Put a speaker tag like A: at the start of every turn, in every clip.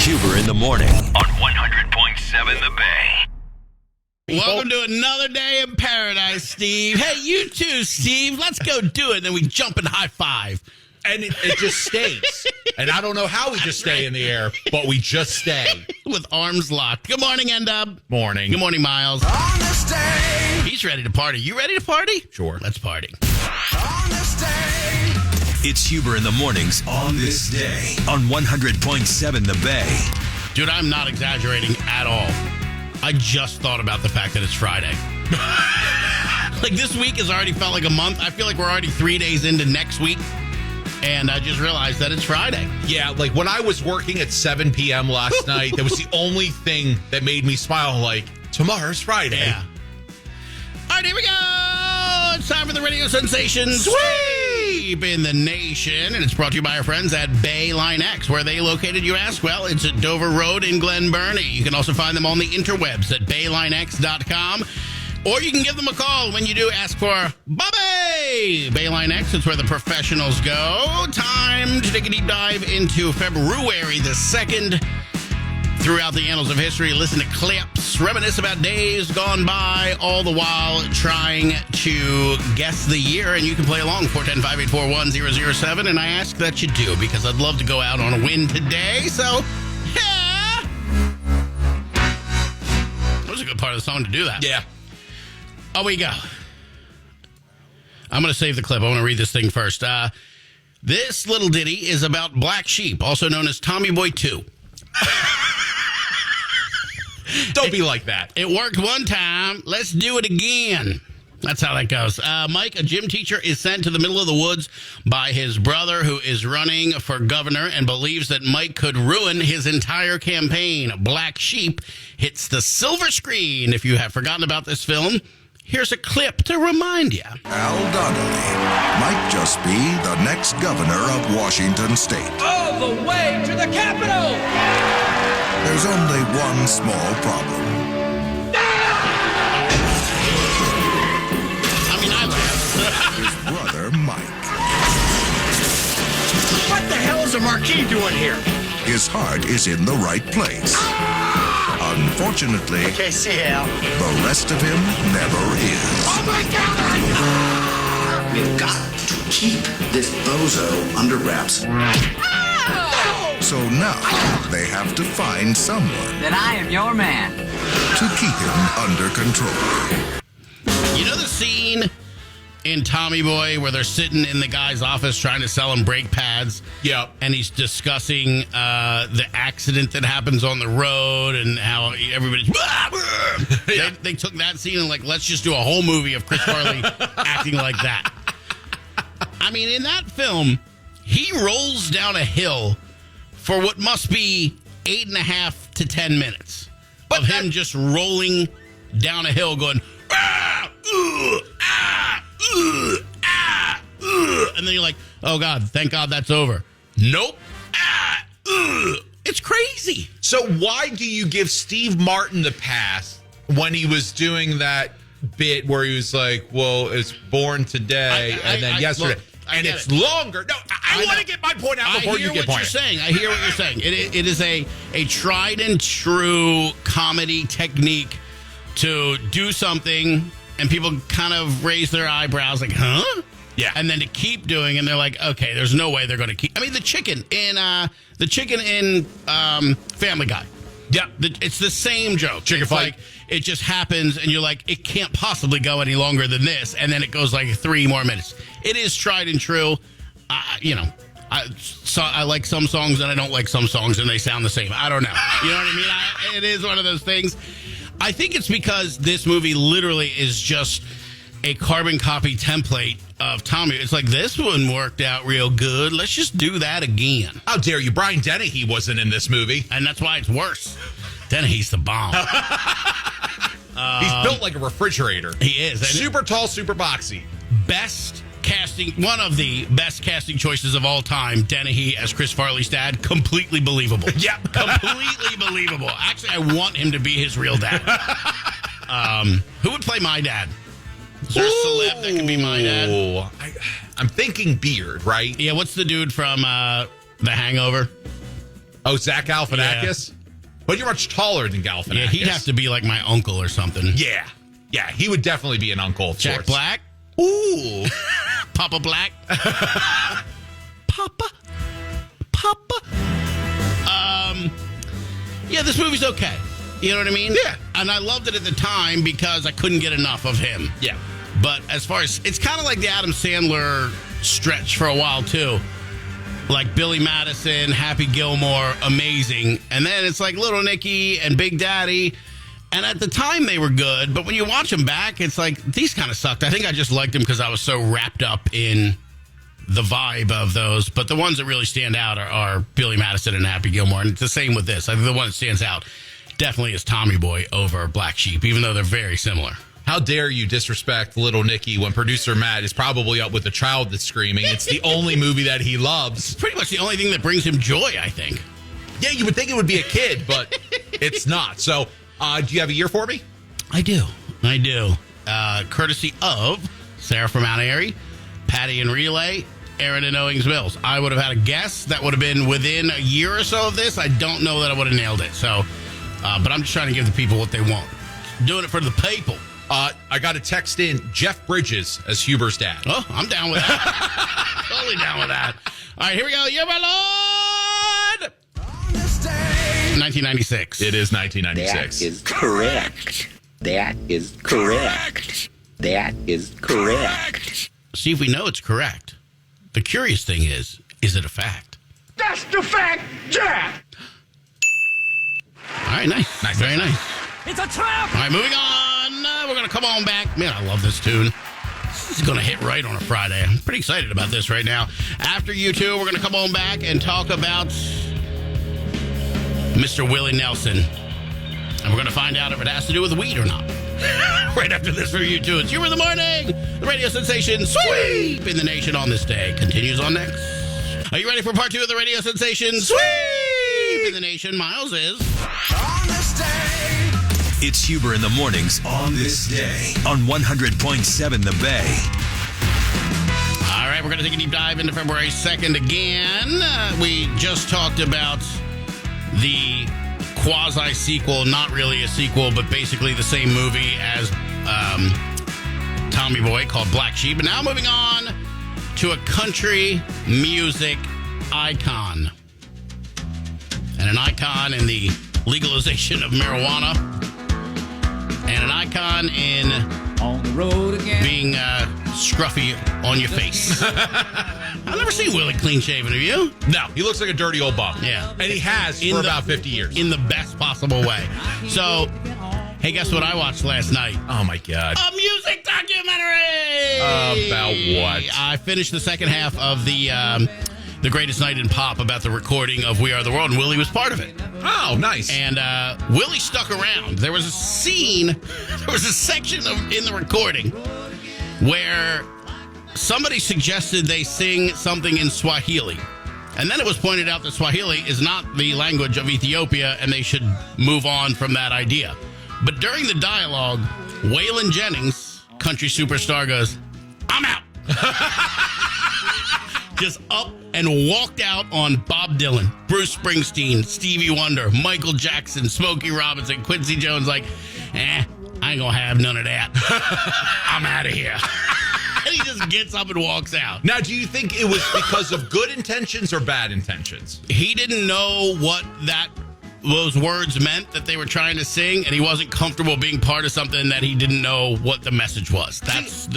A: Huber in the morning on 100.7 The Bay.
B: Welcome to another day in paradise, Steve. Hey, you too, Steve. Let's go do it. And then we jump and high five.
C: And it just stays. And I don't know how we just stay in the air, but we just stay.
B: With arms locked. Good morning, N-Dub.
C: Morning.
B: Good morning, Miles.
D: On this day.
B: He's ready to party. You ready to party?
C: Sure.
B: Let's party.
D: On this day.
A: It's Huber in the mornings on this day on 100.7 The Bay.
B: Dude, I'm not exaggerating at all. I just thought about the fact that it's Friday. Like, this week has already felt like a month. I feel like we're already 3 days into next week. And I just realized that it's Friday.
C: Yeah, like when I was working at 7 p.m. last night, that was the only thing that made me smile, like, tomorrow's Friday.
B: Yeah. All right, here we go. It's time for the radio sensation sweep in the nation. And it's brought to you by our friends at Bayline X. Where are they located, you ask? Well, it's at Dover Road in Glen Burnie. You can also find them on the interwebs at baylinex.com. Or you can give them a call. When you do, ask for Bobby. Bayline X, it's where the professionals go. Time to take a deep dive into February the 2nd. Throughout the annals of history, listen to clips, reminisce about days gone by, all the while trying to guess the year. And you can play along, 410-584-1007. And I ask that you do, because I'd love to go out on a win today. So, yeah. That was a good part of the song to do that.
C: Yeah.
B: Oh, we go. I'm going to save the clip. I want to read this thing first. This little ditty is about Black Sheep, also known as Tommy Boy 2.
C: Don't be like that.
B: It worked one time. Let's do it again. That's how that goes. Mike, a gym teacher, is sent to the middle of the woods by his brother, who is running for governor and believes that Mike could ruin his entire campaign. Black Sheep hits the silver screen. If you have forgotten about this film, here's a clip to remind you.
D: Al Donnelly might just be the next governor of Washington State.
E: All the way to the Capitol!
D: There's only one small problem.
B: I mean, I laughed.
D: His brother, Mike.
E: What the hell is a marquee doing here?
D: His heart is in the right place. Unfortunately,
E: Okay, see Al.
D: the rest of him never is.
E: Oh my God!
F: We've got to keep this bozo under wraps.
D: So now they have to find someone
G: Then I am your man.
D: to keep him under control.
B: You know the scene in Tommy Boy where they're sitting in the guy's office trying to sell him brake pads?
C: Yep.
B: And he's discussing the accident that happens on the road and how everybody's...
C: Yeah.
B: They took that scene and, like, let's just do a whole movie of Chris Farley acting like that. I mean, in that film, he rolls down a hill for what must be 8.5 to 10 minutes of him just rolling down a hill going, ah, ah, ah, and then you're like, oh, God, thank God that's over. Nope. Ah, it's crazy.
C: So why do you give Steve Martin the pass when he was doing that bit where he was like, well, it's born today and then yesterday.
B: Look,
C: and it's longer. No, I want to get my point out before you get
B: what you're
C: point.
B: saying. I hear what you're saying. It is a tried and true comedy technique to do something and people kind of raise their eyebrows like, huh?
C: Yeah.
B: And then to keep doing, and they're like, okay, there's no way they're going to keep. I mean, the chicken in Family Guy.
C: Yeah.
B: It's the same joke.
C: Chicken
B: it's
C: fight.
B: Like, it just happens, and you're like, it can't possibly go any longer than this, and then it goes like 3 more minutes. It is tried and true. I like some songs, and I don't like some songs, and they sound the same. I don't know. You know what I mean? It is one of those things. I think it's because this movie literally is just a carbon copy template of Tommy. It's like, this one worked out real good. Let's just do that again.
C: How dare you? Brian Dennehy wasn't in this movie.
B: And that's why it's worse. Dennehy's the bomb.
C: He's built like a refrigerator.
B: He is. And
C: Super tall, super boxy.
B: best casting, one of the best casting choices of all time, Dennehy as Chris Farley's dad. Completely believable.
C: Yeah.
B: Completely believable. Actually, I want him to be his real dad. Who would play my dad? Is there a celeb that could be my dad?
C: I'm thinking Beard, right?
B: Yeah, what's the dude from The Hangover?
C: Oh, Zach Galifianakis? Yeah. But you're much taller than Galifianakis.
B: Yeah, he'd have to be like my uncle or something.
C: Yeah. Yeah, he would definitely be an uncle of
B: Jack
C: sorts.
B: Black? Ooh. Papa Black? Papa? Yeah, this movie's okay. You know what I mean?
C: Yeah.
B: And I loved it at the time because I couldn't get enough of him.
C: Yeah.
B: But as far as, it's kind of like the Adam Sandler stretch for a while, too. Like Billy Madison, Happy Gilmore, amazing. And then it's like Little Nicky and Big Daddy. And at the time, they were good. But when you watch them back, it's like, these kind of sucked. I think I just liked them because I was so wrapped up in the vibe of those. But the ones that really stand out are Billy Madison and Happy Gilmore. And it's the same with this. I think the one that stands out definitely is Tommy Boy over Black Sheep, even though they're very similar.
C: How dare you disrespect Little Nicky when producer Matt is probably up with a child that's screaming. It's the only movie that he loves.
B: It's pretty much the only thing that brings him joy, I think.
C: Yeah, you would think it would be a kid, but it's not. So, do you have a year for me?
B: I do. Courtesy of Sarah from Mount Airy, Patty in Relay, Aaron in Owings Mills. I would have had a guess that would have been within a year or so of this. I don't know that I would have nailed it. So, but I'm just trying to give the people what they want. Doing it for the people.
C: I got a text in Jeff Bridges as Huber's dad.
B: Oh, I'm down with that. Totally down with that. All right, here we go. You're my Lord. 1996.
C: It is 1996.
G: That is correct. That is correct. That is correct.
B: See if we know it's correct. The curious thing is it a fact?
E: That's the fact, Jack!
B: All right, nice. Very nice.
E: It's a trap!
B: All right, moving on. We're going to come on back. Man, I love this tune. This is going to hit right on a Friday. I'm pretty excited about this right now. After you two, we're going to come on back and talk about Mr. Willie Nelson. And we're going to find out if it has to do with weed or not. Right after this for you two. It's You in the Morning. The radio sensation Sweep in the Nation on this day continues on next. Are you ready for part 2 of the radio sensation Sweep in the Nation? Miles is...
D: On this day.
A: It's Huber in the Mornings on this day on 100.7 The Bay.
B: All right, we're going to take a deep dive into February 2nd again. We just talked about the quasi-sequel, not really a sequel, but basically the same movie as Tommy Boy called Black Sheep. And now moving on to a country music icon. And an icon in the legalization of marijuana. And an icon in
E: On the road again.
B: being scruffy on your face. I've never seen Willie clean shaven, have you?
C: No, he looks like a dirty old bum.
B: Yeah.
C: And he has for about 50 years.
B: In the best possible way. So, hey, guess what I watched last night?
C: Oh, my God.
B: A music documentary!
C: About what?
B: I finished the second half of the Greatest Night in Pop about the recording of We Are the World, and Willie was part of it.
C: Oh, nice.
B: And Willie stuck around. There was a scene, there was a section in the recording where somebody suggested they sing something in Swahili. And then it was pointed out that Swahili is not the language of Ethiopia, and they should move on from that idea. But during the dialogue, Waylon Jennings, country superstar, goes, "I'm out." Just up and walked out on Bob Dylan, Bruce Springsteen, Stevie Wonder, Michael Jackson, Smokey Robinson, Quincy Jones, like, I ain't gonna have none of that. I'm out of here. And he just gets up and walks out.
C: Now, do you think it was because of good intentions or bad intentions?
B: He didn't know what those words meant that they were trying to sing, and he wasn't comfortable being part of something that he didn't know what the message was. That's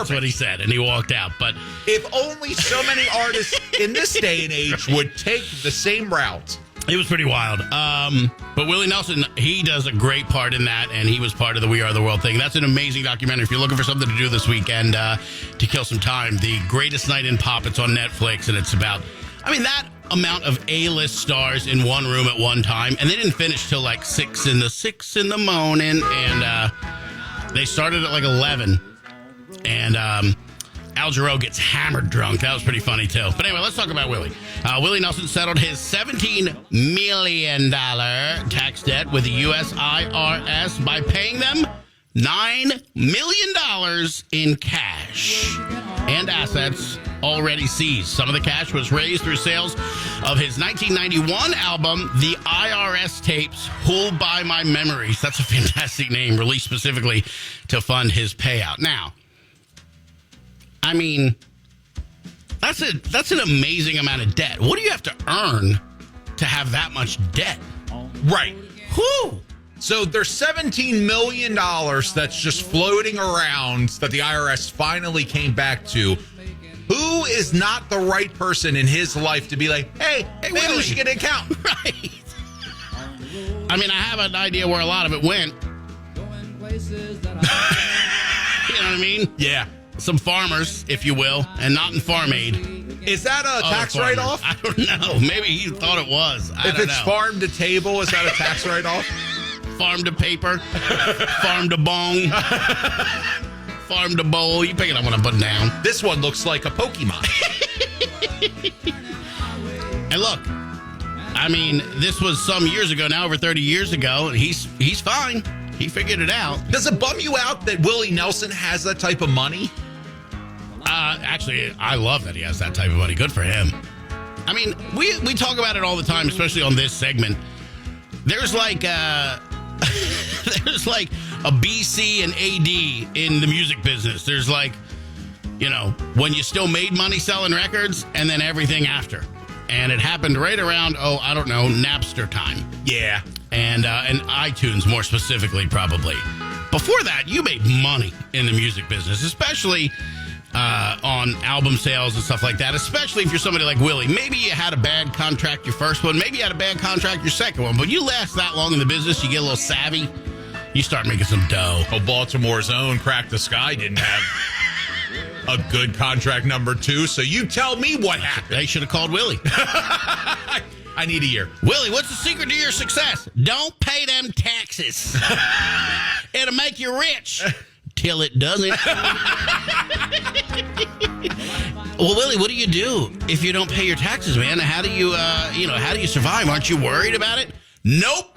B: what he said, and he walked out. But
C: if only so many artists in this day and age would take the same route.
B: It was pretty wild. But Willie Nelson, he does a great part in that, and he was part of the We Are the World thing. That's an amazing documentary. If you're looking for something to do this weekend to kill some time, The Greatest Night in Pop, it's on Netflix, and it's about, that amount of A-list stars in one room at one time, and they didn't finish till like 6 in the morning, and they started at like 11, and Al Jarreau gets hammered drunk. That was pretty funny too. But anyway, let's talk about Willie. Willie Nelson settled his $17 million tax debt with the U.S. IRS by paying them $9 million in cash and assets already seized. Some of the cash was raised through sales of his 1991 album, The IRS Tapes, Who'll Buy My Memories. That's a fantastic name, released specifically to fund his payout. Now, I mean, that's an amazing amount of debt. What do you have to earn to have that much debt?
C: Right.
B: Whew.
C: So there's $17 million that's just floating around that the IRS finally came back to. Who is not the right person in his life to be like, hey, maybe
B: Willie,
C: we should get an account?
B: Right. I mean, I have an idea where a lot of it went. You know what I mean?
C: Yeah.
B: Some farmers, if you will, and not in Farm Aid.
C: Is that a tax
B: farmers.
C: write-off?
B: I don't know. Maybe he thought it was. I
C: if
B: don't
C: it's
B: know.
C: farm to table, is that a tax write-off?
B: Farm to paper, farm to bong, farm to bowl. You pick it up when I put it down.
C: This one looks like a Pokemon.
B: And look, I mean, this was some years ago, now over 30 years ago, and he's fine. He figured it out.
C: Does it bum you out that Willie Nelson has that type of money?
B: Actually, I love that he has that type of money. Good for him. I mean, we talk about it all the time, especially on this segment. There's like there's like a BC and AD in the music business. There's like, you know, when you still made money selling records, and then everything after. And it happened right around, I don't know, Napster time.
C: Yeah.
B: And iTunes more specifically, probably. Before that, you made money in the music business, especially on album sales and stuff like that, especially if you're somebody like Willie. Maybe you had a bad contract your first one. Maybe you had a bad contract your second one. But you last that long in the business, you get a little savvy, you start making some dough.
C: Oh, Baltimore's own Crack the Sky didn't have a good contract number 2, so you tell me what happened.
B: They should have called Willie.
C: I need a year.
B: Willie, what's the secret to your success? Don't pay them taxes. It'll make you rich. Till it doesn't. Well, Willie, what do you do if you don't pay your taxes, man? How do you, how do you survive? Aren't you worried about it? Nope.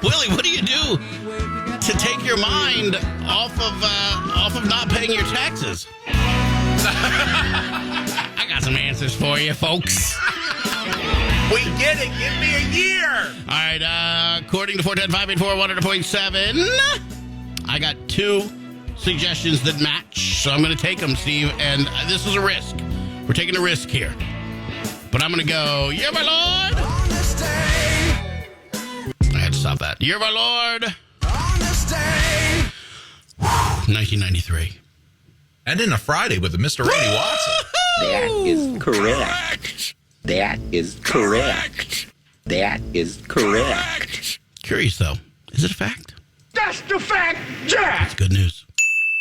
B: Willie, what do you do to take your mind off of not paying your taxes? I got some answers for you, folks.
C: We get it. Give me a year.
B: All right. According to 410-584-100.7, I got 2 suggestions that match, so I'm going to take them, Steve, and this is a risk. We're taking a risk here. But I'm going to go, "You're my Lord." On this day. I had to stop that. "You're my Lord." On this day. 1993.
C: And in a Friday with a Mr. Randy Watson.
G: That is correct. That is correct. That is correct.
B: Curious, though. Is it a fact?
E: That's the fact, Jack!
B: It's good news.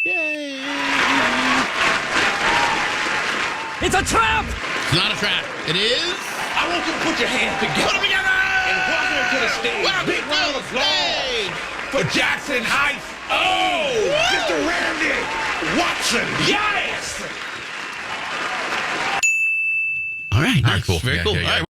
B: Yay!
E: It's a trap!
B: It's not a trap. It is.
E: I want you to put your hands together.
B: Put them together!
E: And welcome to the stage. Big round of applause for Jackson Heights. Oh! Mr. Randy Watson. Yes!
B: All right.
C: Very
B: Nice.
C: cool.
B: Very
C: Yeah,
B: cool.
C: yeah, yeah.
B: All right.